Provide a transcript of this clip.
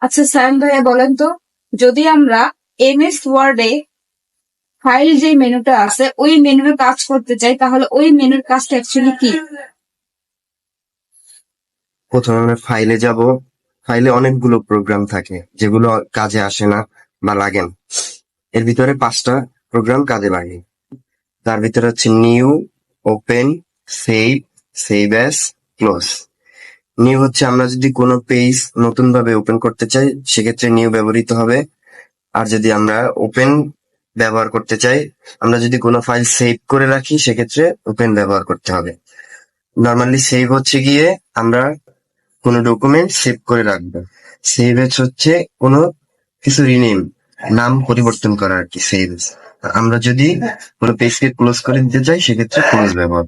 আচ্ছা স্যাম ভাইয়া বলেন তো, যদি আমরা এমএস ওয়ার্ডে ফাইল যে মেনুটা আছে ওই মেনুর কাজ করতে চাই, তাহলে ওই মেনুর কাজটা অ্যাকচুয়ালি কি? প্রথমে আমরা ফাইলে যাব। ফাইলে অনেকগুলো প্রোগ্রাম থাকে যেগুলো কাজে আসে না বা লাগে না। এর ভিতরে 5টা প্রোগ্রাম কাজে লাগে। তার ভিতরে হচ্ছে new, open, save, save as, close. New হচ্ছে আমরা যদি কোনো পেজ নতুন ভাবে ওপেন করতে চাই সেক্ষেত্রে নিউ ব্যবহৃত হবে। আর যদি আমরা ওপেন ব্যবহার করতে চাই, আমরা যদি কোনো ফাইল সেভ করে রাখি সেক্ষেত্রে ওপেন ব্যবহার করতে হবে। নর্মালি সেভ হচ্ছে গিয়ে আমরা কোনো ডকুমেন্ট সেভ করে রাখবো। সেভ এজ হচ্ছে কোনো কিছু রিনেম, নাম পরিবর্তন করা আর কি সেভ এজ। আমরা যদি কোনো পেজকে ক্লোজ করে দিতে চাই সেক্ষেত্রে ক্লোজ ব্যবহার।